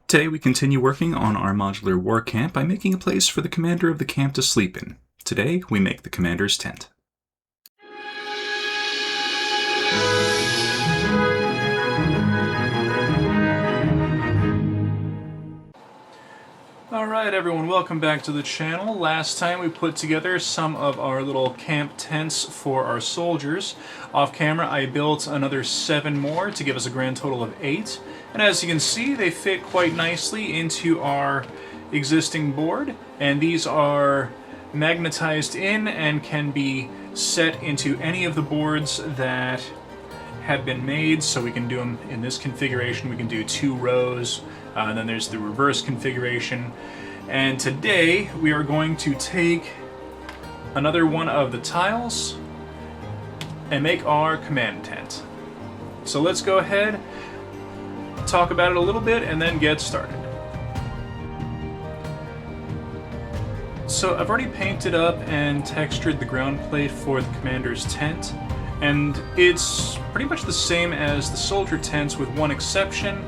Today we continue working on our modular war camp by making a place for the commander of the camp to sleep in. Today we make the commander's tent. Alright everyone, welcome back to the channel. Last time we put together some of our little camp tents for our soldiers. Off camera I built another 7 more to give us a grand total of 8. And as you can see, they fit quite nicely into our existing board. And these are magnetized in and can be set into any of the boards that have been made. So we can do them in this configuration. We can do 2 rows. And then there's the reverse configuration. And today we are going to take another one of the tiles and make our command tent. So let's go ahead, talk about it a little bit, and then get started. So I've already painted up and textured the ground plate for the commander's tent, and it's pretty much the same as the soldier tents with one exception.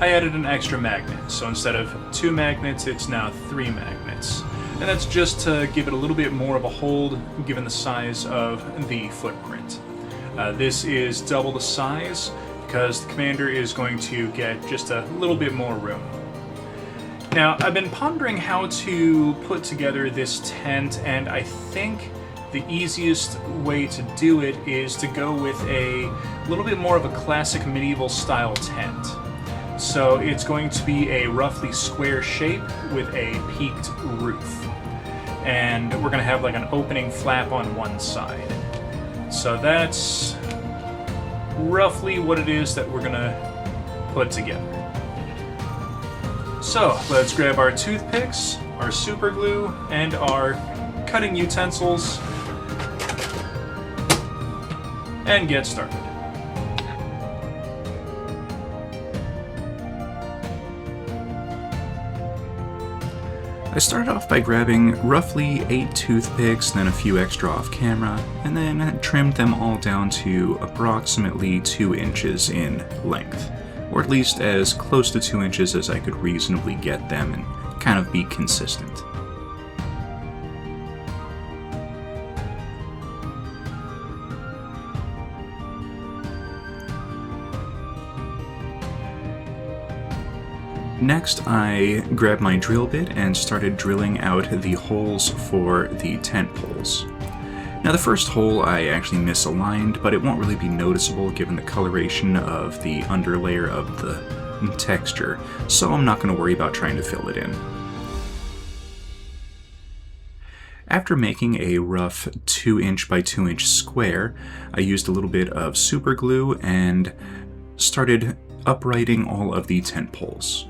I added an extra magnet, so instead of 2 magnets, it's now 3 magnets. And that's just to give it a little bit more of a hold, given the size of the footprint. This is double the size, because the commander is going to get just a little bit more room. Now, I've been pondering how to put together this tent, and I think the easiest way to do it is to go with a little bit more of a classic medieval style tent. So it's going to be a roughly square shape with a peaked roof. And we're going to have like an opening flap on one side. So that's roughly what it is that we're going to put together. So let's grab our toothpicks, our super glue, and our cutting utensils and get started. I started off by grabbing roughly 8 toothpicks, then a few extra off camera, and then trimmed them all down to approximately 2 inches in length, or at least as close to 2 inches as I could reasonably get them and kind of be consistent. Next, I grabbed my drill bit and started drilling out the holes for the tent poles. Now the first hole I actually misaligned, but it won't really be noticeable given the coloration of the underlayer of the texture, so I'm not going to worry about trying to fill it in. After making a rough 2 inch by 2 inch square, I used a little bit of super glue and started uprighting all of the tent poles.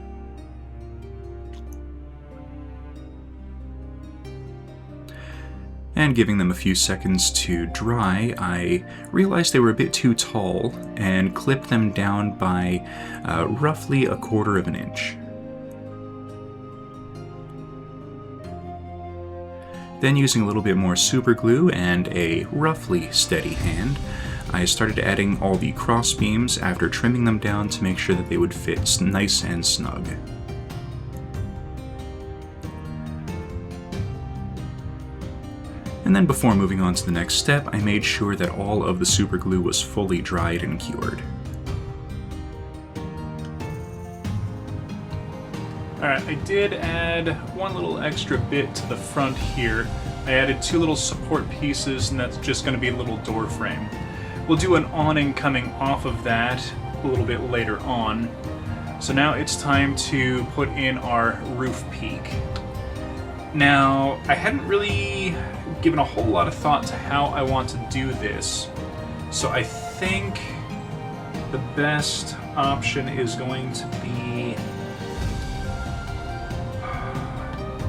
And giving them a few seconds to dry, I realized they were a bit too tall and clipped them down by roughly 1/4 of an inch. Then using a little bit more super glue and a roughly steady hand, I started adding all the cross beams after trimming them down to make sure that they would fit nice and snug. And then before moving on to the next step, I made sure that all of the super glue was fully dried and cured. Alright, I did add one little extra bit to the front here. I added 2 little support pieces, and that's just going to be a little door frame. We'll do an awning coming off of that a little bit later on. So now it's time to put in our roof peak. Now, I hadn't really given a whole lot of thought to how I want to do this, so I think the best option is going to be...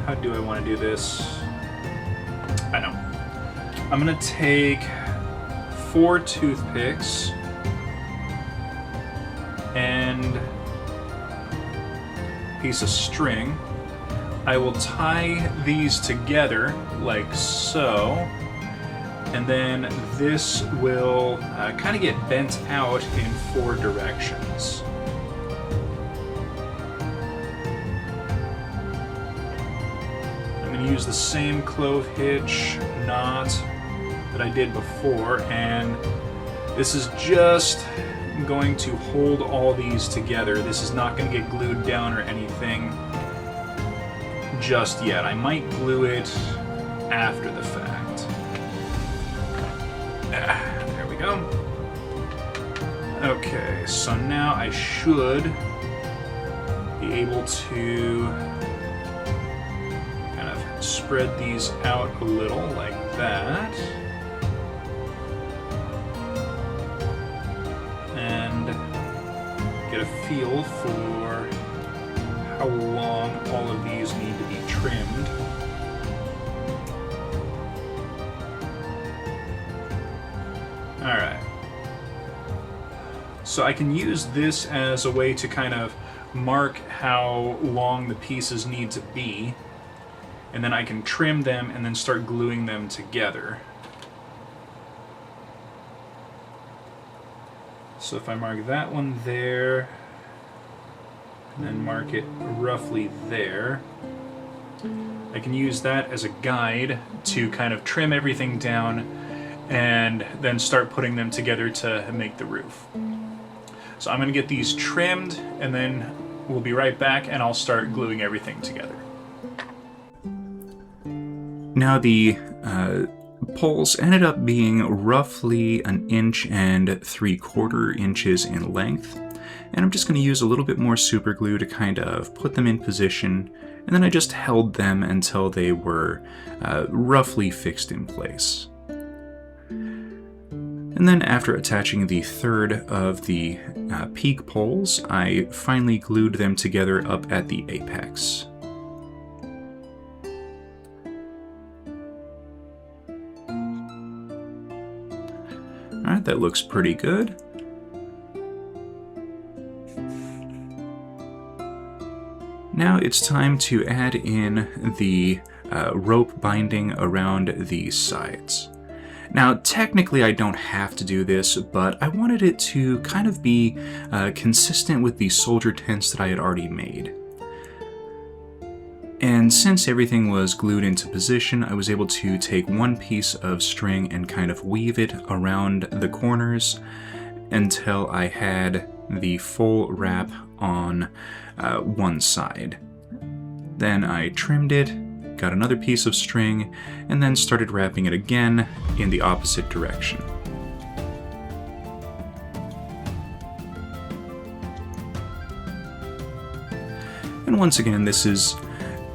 How do I want to do this? I know. I'm going to take 4 toothpicks and a piece of string. I will tie these together like so, and then this will kind of get bent out in 4 directions. going to use the same clove hitch knot that I did before, and this is just going to hold all these together. This is not going to get glued down or anything just yet. I might glue it after the fact. There we go. Okay, so now I should be able to kind of spread these out a little like that. And get a feel for how long all of these need to be trimmed. Alright. So I can use this as a way to kind of mark how long the pieces need to be, and then I can trim them and then start gluing them together. So if I mark that one there, and then mark it roughly there, I can use that as a guide to kind of trim everything down and then start putting them together to make the roof. So I'm going to get these trimmed, and then we'll be right back and I'll start gluing everything together. Now the poles ended up being roughly 1 3/4 inches in length, and I'm just going to use a little bit more super glue to kind of put them in position, and then I just held them until they were roughly fixed in place. And then after attaching the third of the peak poles, I finally glued them together up at the apex. Alright, that looks pretty good. Now it's time to add in the rope binding around the sides. Now, technically I don't have to do this, but I wanted it to kind of be consistent with the soldier tents that I had already made. And since everything was glued into position, I was able to take one piece of string and kind of weave it around the corners until I had the full wrap on one side. Then I trimmed it, got another piece of string, and then started wrapping it again in the opposite direction. And once again, this is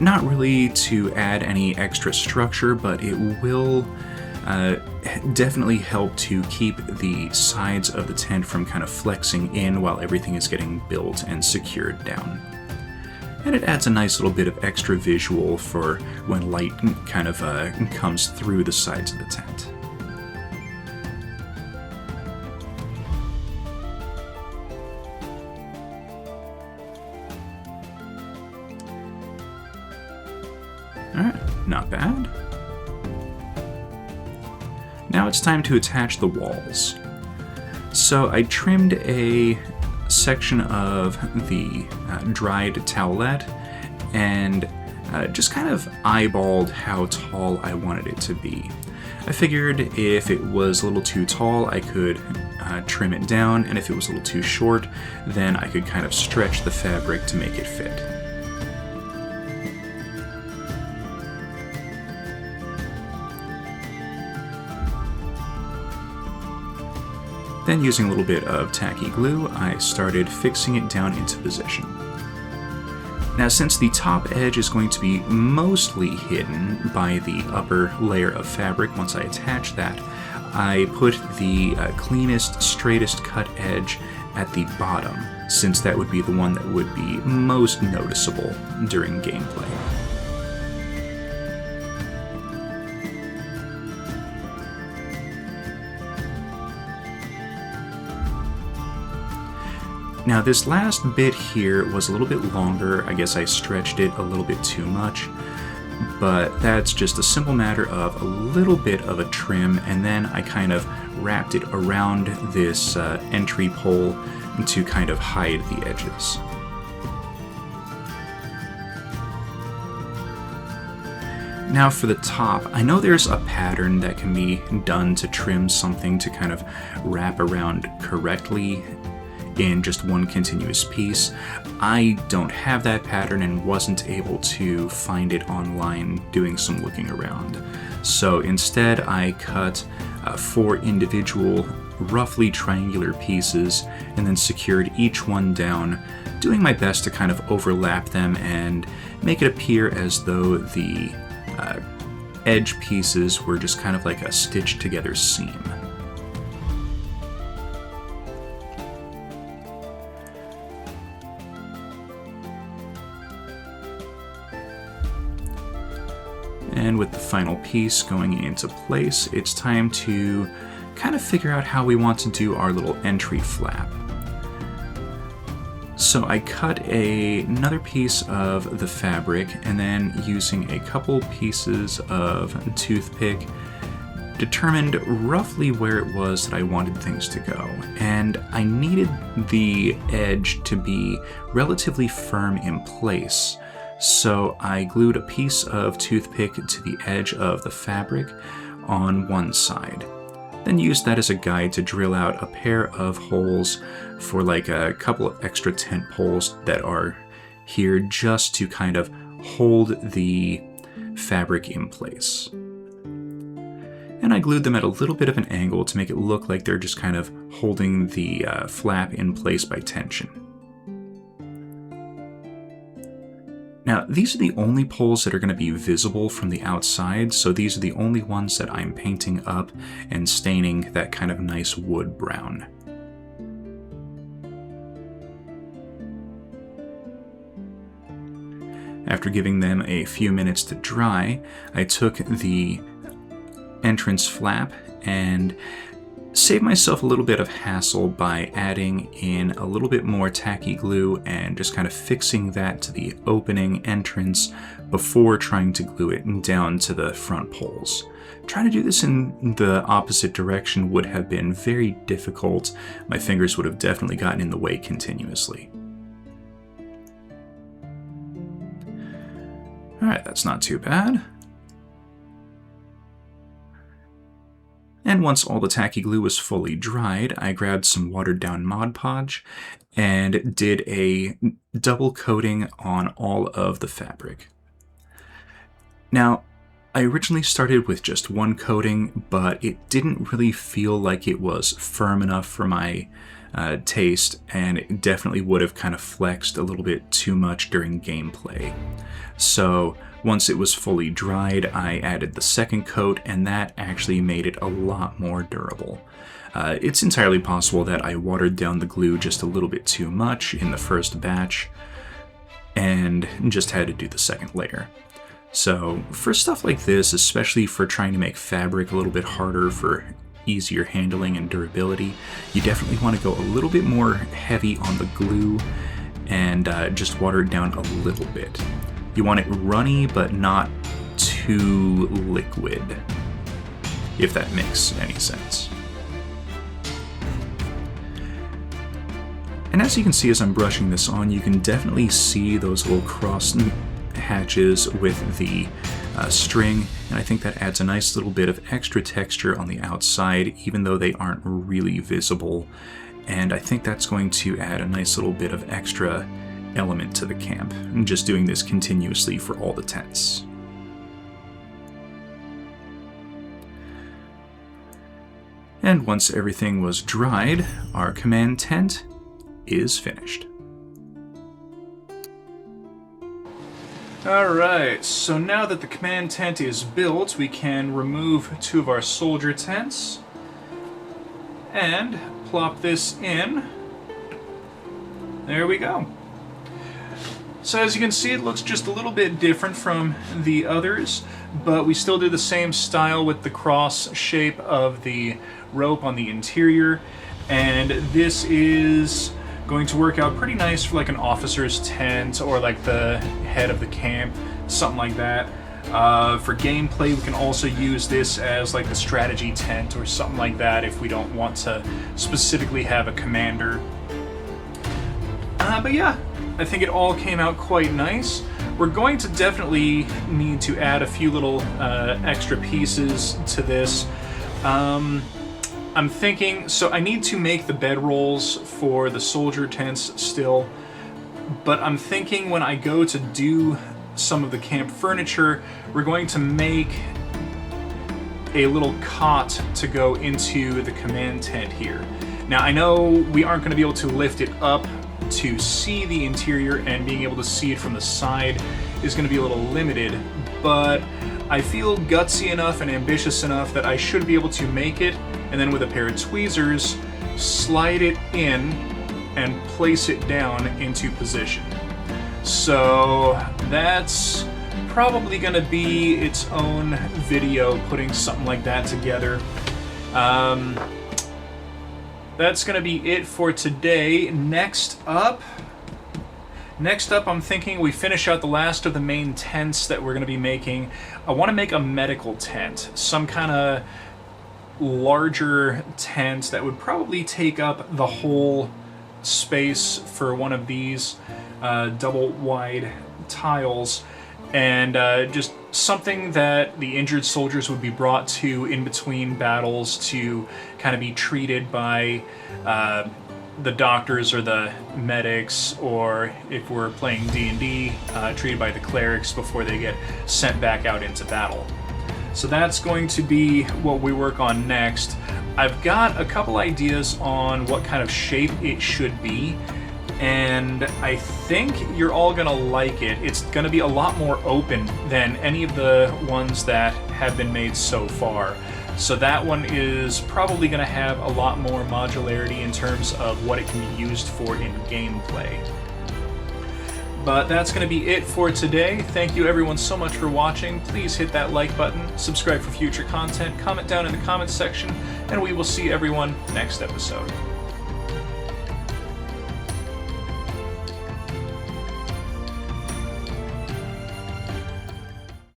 not really to add any extra structure, but it will definitely help to keep the sides of the tent from kind of flexing in while everything is getting built and secured down. And it adds a nice little bit of extra visual for when light kind of comes through the sides of the tent. Alright, not bad. Now it's time to attach the walls. So I trimmed a section of the dried towelette and just kind of eyeballed how tall I wanted it to be. I figured if it was a little too tall, I could trim it down, and if it was a little too short, then I could kind of stretch the fabric to make it fit. Then, using a little bit of tacky glue, I started fixing it down into position. Now, since the top edge is going to be mostly hidden by the upper layer of fabric once I attach that, I put the cleanest, straightest cut edge at the bottom, since that would be the one that would be most noticeable during gameplay. Now this last bit here was a little bit longer. I guess I stretched it a little bit too much, but that's just a simple matter of a little bit of a trim, and then I kind of wrapped it around this entry pole to kind of hide the edges. Now for the top, I know there's a pattern that can be done to trim something to kind of wrap around correctly in just one continuous piece. I don't have that pattern and wasn't able to find it online doing some looking around. So instead I cut 4 individual roughly triangular pieces and then secured each one down, doing my best to kind of overlap them and make it appear as though the edge pieces were just kind of like a stitched together seam. And with the final piece going into place, it's time to kind of figure out how we want to do our little entry flap. So I cut another piece of the fabric, and then using a couple pieces of toothpick, determined roughly where it was that I wanted things to go. And I needed the edge to be relatively firm in place. So I glued a piece of toothpick to the edge of the fabric on one side. Then used that as a guide to drill out a pair of holes for like a couple of extra tent poles that are here just to kind of hold the fabric in place. And I glued them at a little bit of an angle to make it look like they're just kind of holding the flap in place by tension. Now, these are the only poles that are going to be visible from the outside, so these are the only ones that I'm painting up and staining that kind of nice wood brown. After giving them a few minutes to dry, I took the entrance flap and saved myself a little bit of hassle by adding in a little bit more tacky glue and just kind of fixing that to the opening entrance before trying to glue it down to the front poles. Trying to do this in the opposite direction would have been very difficult. My fingers would have definitely gotten in the way continuously. Alright, that's not too bad. And once all the tacky glue was fully dried, I grabbed some watered down Mod Podge and did a double coating on all of the fabric. Now, I originally started with just one coating, but it didn't really feel like it was firm enough for my taste, and it definitely would have kind of flexed a little bit too much during gameplay. So once it was fully dried, I added the second coat, and that actually made it a lot more durable. It's entirely possible that I watered down the glue just a little bit too much in the first batch, and just had to do the second layer. So for stuff like this, especially for trying to make fabric a little bit harder for easier handling and durability, you definitely want to go a little bit more heavy on the glue and just water it down a little bit. You want it runny, but not too liquid, if that makes any sense. And as you can see as I'm brushing this on, you can definitely see those little cross hatches with the string, and I think that adds a nice little bit of extra texture on the outside, even though they aren't really visible. And I think that's going to add a nice little bit of extra element to the camp, and just doing this continuously for all the tents. And once everything was dried, our command tent is finished. Alright, so now that the command tent is built, we can remove 2 of our soldier tents and plop this in. There we go. So as you can see, it looks just a little bit different from the others, but we still do the same style with the cross shape of the rope on the interior, and this is going to work out pretty nice for like an officer's tent or like the head of the camp, something like that. For gameplay, we can also use this as like the strategy tent or something like that if we don't want to specifically have a commander. But yeah, I think it all came out quite nice. we're going to definitely need to add a few little extra pieces to this. I'm thinking, so I need to make the bedrolls for the soldier tents still, but I'm thinking when I go to do some of the camp furniture, we're going to make a little cot to go into the command tent here. Now I know we aren't going to be able to lift it up to see the interior, and being able to see it from the side is going to be a little limited, but I feel gutsy enough and ambitious enough that I should be able to make it, and then with a pair of tweezers, slide it in and place it down into position. So that's probably going to be its own video, putting something like that together. That's going to be it for today. Next up, I'm thinking we finish out the last of the main tents that we're going to be making. I want to make a medical tent, some kind of larger tent that would probably take up the whole space for one of these double wide tiles, and just something that the injured soldiers would be brought to in between battles to kind of be treated by the doctors or the medics, or if we're playing D&D, treated by the clerics before they get sent back out into battle. So that's going to be what we work on next. I've got a couple ideas on what kind of shape it should be, and I think you're all gonna like it. It's gonna be a lot more open than any of the ones that have been made so far. So that one is probably gonna have a lot more modularity in terms of what it can be used for in gameplay. But that's going to be it for today. Thank you everyone so much for watching. Please hit that like button, subscribe for future content, comment down in the comments section, and we will see everyone next episode.